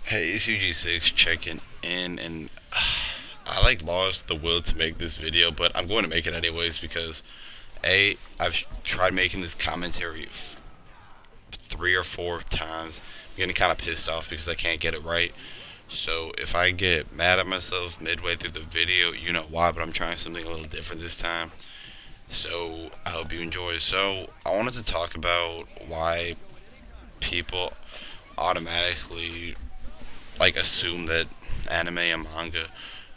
Hey, it's UG6 checking in, and I like lost the will to make this video, but I'm going to make it anyways because I've tried making this commentary 3 or 4 times. I'm getting kind of pissed off because I can't get it right. So if I get mad at myself midway through the video, you know why, but I'm trying something a little different this time. So I hope you enjoy. So I wanted to talk about why people automatically assume that anime and manga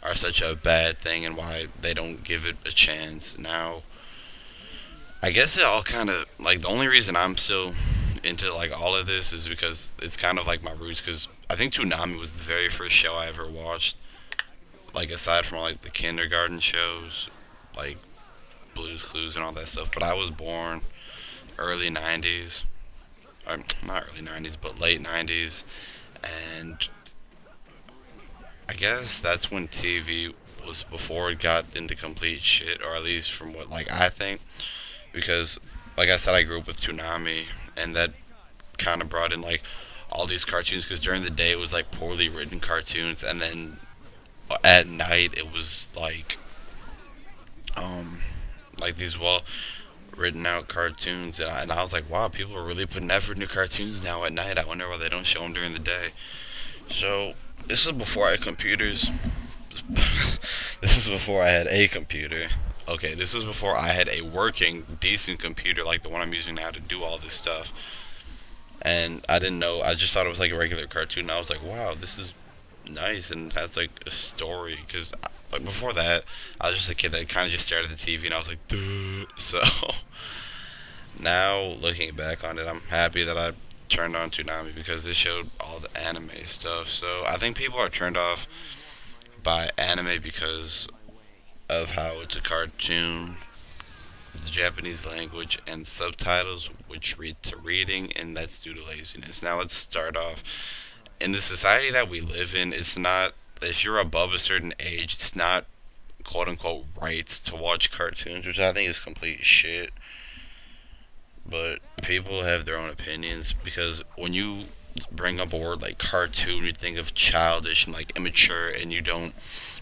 are such a bad thing and why they don't give it a chance. Now, I guess it all kind of the only reason I'm still into all of this is because it's kind of like my roots. Because I think Toonami was the very first show I ever watched. Like aside from the kindergarten shows, like Blue's Clues and all that stuff. But I was born early '90s, or not early '90s, but late '90s, and I guess that's when TV was before it got into complete shit, or at least from what I think, because like I said, I grew up with Toonami, and that kind of brought in all these cartoons. Because during the day it was poorly written cartoons, and then at night it was um these well written out cartoons, and I was like, wow, people are really putting effort into cartoons now at night. I wonder why they don't show them during the day. So this is before I had computers. This is before I had a computer. Okay, this was before I had a working, decent computer like the one I'm using now to do all this stuff. And I didn't know. I just thought it was like a regular cartoon. And I was like, wow, this is nice and has a story. Because before that, I was just a kid that kind of just stared at the TV and I was like, duh. So now looking back on it, I'm happy that I turned on Toonami because it showed all the anime stuff. So I think people are turned off by anime because of how it's a cartoon, the Japanese language, and subtitles, which read to reading, and that's due to laziness. Now let's start off. In the society that we live in, it's not, if you're above a certain age, it's not quote unquote rights to watch cartoons, which I think is complete shit. But people have their own opinions because when you bring up a word like cartoon, you think of childish and immature, and you don't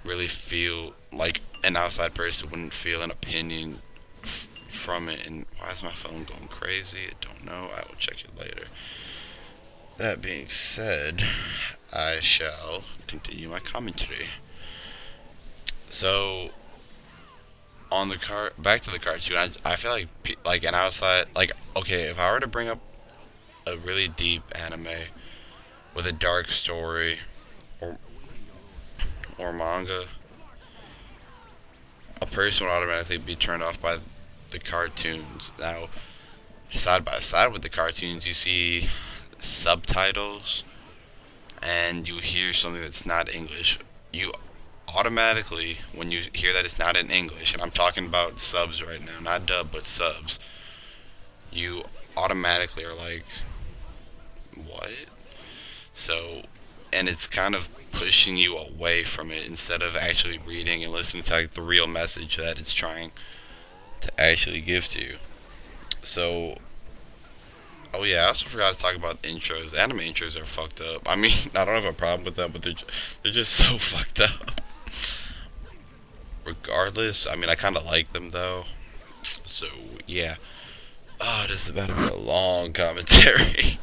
really feel like an outside person wouldn't feel an opinion from it. And why is my phone going crazy? I don't know. I will check it later. That being said, I shall continue my commentary. So on the back to the cartoon, I feel like an outside okay, if I were to bring up a really deep anime with a dark story or manga, a person would automatically be turned off by the cartoons. Now, side by side with the cartoons, you see subtitles and you hear something that's not English. You automatically, when you hear that it's not in English, and I'm talking about subs right now, not dub, but subs, you automatically are like, what? So, and it's kind of pushing you away from it instead of actually reading and listening to the real message that it's trying to actually give to you. So, oh yeah, I also forgot to talk about intros. Anime intros are fucked up. I mean, I don't have a problem with them, but they're just so fucked up. Regardless, I mean, I kind of like them though. So yeah. Oh, this is about to be a long commentary.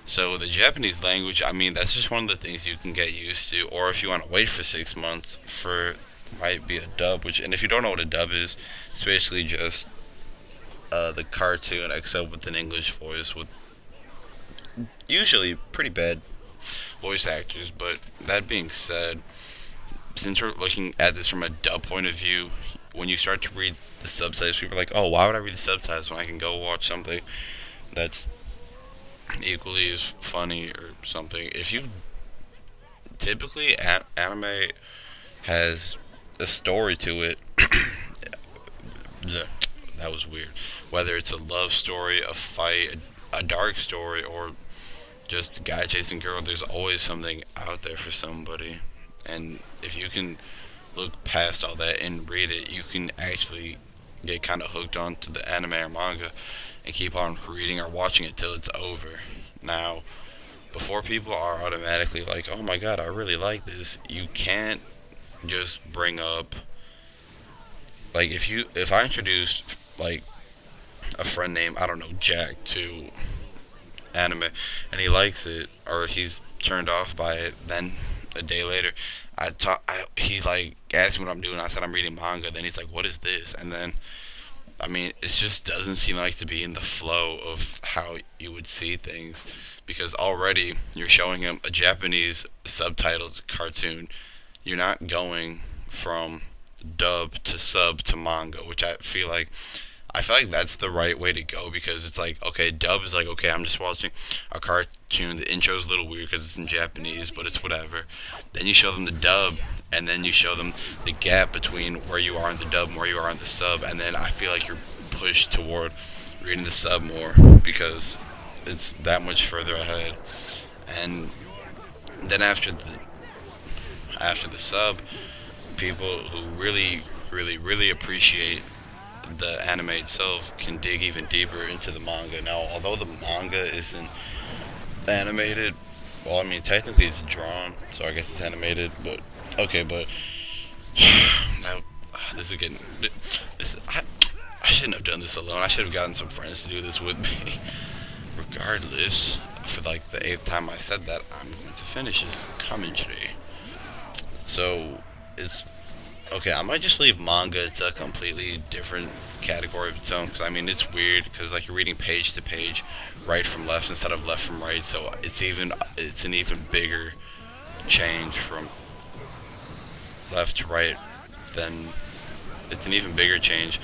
So the Japanese language, I mean, that's just one of the things you can get used to. Or if you want to wait for 6 months for might be a dub. Which, and if you don't know what a dub is, it's basically just the cartoon except with an English voice with usually pretty bad voice actors. But that being said, since we're looking at this from a dub point of view, when you start to read the subtitles, people are like, "Oh, why would I read the subtitles when I can go watch something that's equally as funny or something?" If you typically anime has a story to it. That was weird. Whether it's a love story, a fight, a dark story, or just a guy chasing girl, there's always something out there for somebody. And if you can look past all that and read it, you can actually get kind of hooked onto the anime or manga and keep on reading or watching it till it's over. Now, before people are automatically like, oh my god, I really like this, you can't just bring up, like, if I introduced like a friend named, I don't know, Jack to anime and he likes it or he's turned off by it, then a day later he like asked me what I'm doing. I said I'm reading manga. Then he's like, what is this? And then, I mean, it just doesn't seem like to be in the flow of how you would see things, because already you're showing him a Japanese subtitled cartoon. You're not going from dub to sub to manga, which I feel like that's the right way to go, because it's like, okay, dub is like, okay, I'm just watching a cartoon. The intro's a little weird because it's in Japanese, but it's whatever. Then you show them the dub, and then you show them the gap between where you are in the dub and where you are in the sub, and then I feel like you're pushed toward reading the sub more because it's that much further ahead. And then after the sub, people who really, really, really appreciate the anime itself can dig even deeper into the manga. Now, although the manga isn't animated, well, I mean, technically it's drawn, so I guess it's animated, but okay, but now this is getting this. I shouldn't have done this alone. I should have gotten some friends to do this with me. Regardless, for like the eighth time I said that, I'm going to finish this commentary. So it's okay. I might just leave manga to a completely different category of its own, because I mean it's weird because like you're reading page to page, right from left instead of left from right. So it's an even bigger change from left to right than it's an even bigger change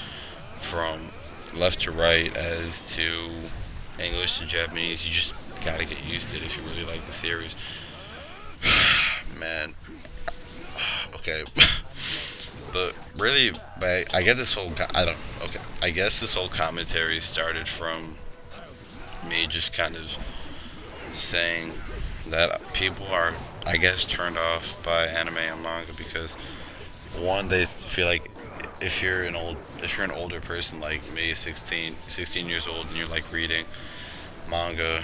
from left to right as to English to Japanese. You just gotta get used to it if you really like the series. Man, okay. But really, I get this whole. I don't. Okay, I guess this whole commentary started from me just kind of saying that people are, I guess, turned off by anime and manga because one, they feel like if you're an older person like me, 16 years old, and you're like reading manga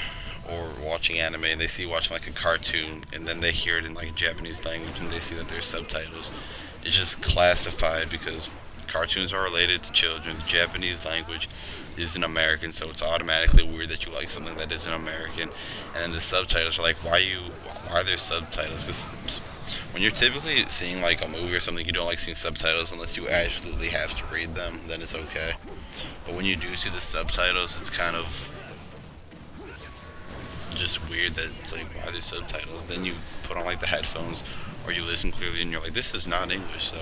or watching anime, and they see you watching like a cartoon, and then they hear it in like Japanese language, and they see that there's subtitles. It's just classified because cartoons are related to children. The Japanese language isn't American, so it's automatically weird that you like something that isn't American. And then the subtitles are like, why are there subtitles? Because when you're typically seeing like a movie or something, you don't like seeing subtitles unless you absolutely have to read them. Then it's okay. But when you do see the subtitles, it's kind of just weird that it's like, why are there subtitles? Then you put on like the headphones or you listen clearly and you're like, this is not English. So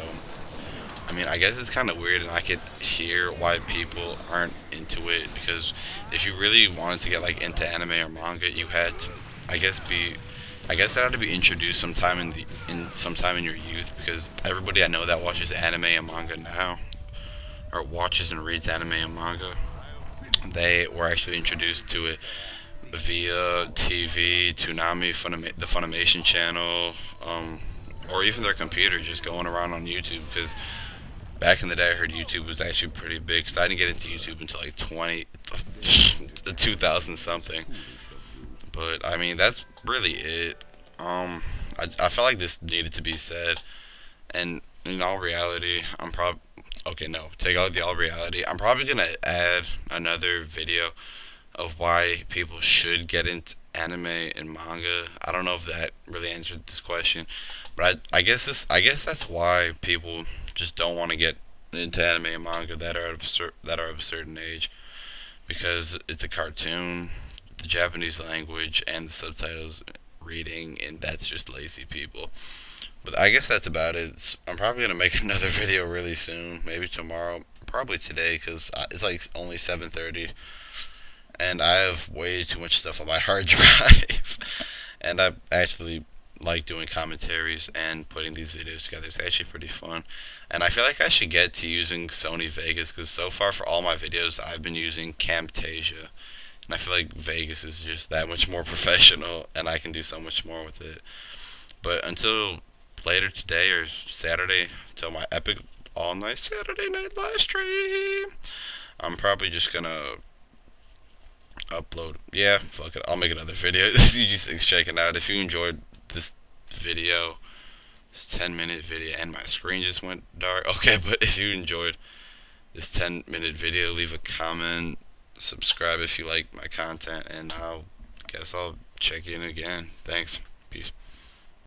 I mean, I guess it's kind of weird, and I could hear why people aren't into it, because if you really wanted to get like into anime or manga, you had to, I guess that had to be introduced sometime in your youth, because everybody I know that watches anime and manga now, or watches and reads anime and manga, they were actually introduced to it via TV, Toonami, the Funimation channel, or even their computer, just going around on YouTube, because back in the day, I heard YouTube was actually pretty big. Because I didn't get into YouTube until like 2000 something. But I mean, that's really it. I felt like this needed to be said. And in all reality, okay, no, take out the all reality. I'm probably gonna add another video of why people should get into anime and manga. I don't know if that really answered this question, but I guess that's why people just don't want to get into anime and manga that are of a certain age, because it's a cartoon, the Japanese language, and the subtitles reading, and that's just lazy people. But I guess that's about it. I'm probably gonna make another video really soon, maybe tomorrow, probably today, because it's like only 7:30, and I have way too much stuff on my hard drive, and I actually like doing commentaries and putting these videos together. It's actually pretty fun, and I feel like I should get to using Sony Vegas, because so far for all my videos I've been using Camtasia, and I feel like Vegas is just that much more professional, and I can do so much more with it. But until later today or Saturday, till my epic all night Saturday night live stream, I'm probably just gonna Upload. Yeah, fuck it. I'll make another video. You just check it out. If you enjoyed this video, this 10-minute video, and my screen just went dark. Okay, but if you enjoyed this 10-minute video, leave a comment, subscribe if you like my content, and I'll guess I'll check in again. Thanks. Peace.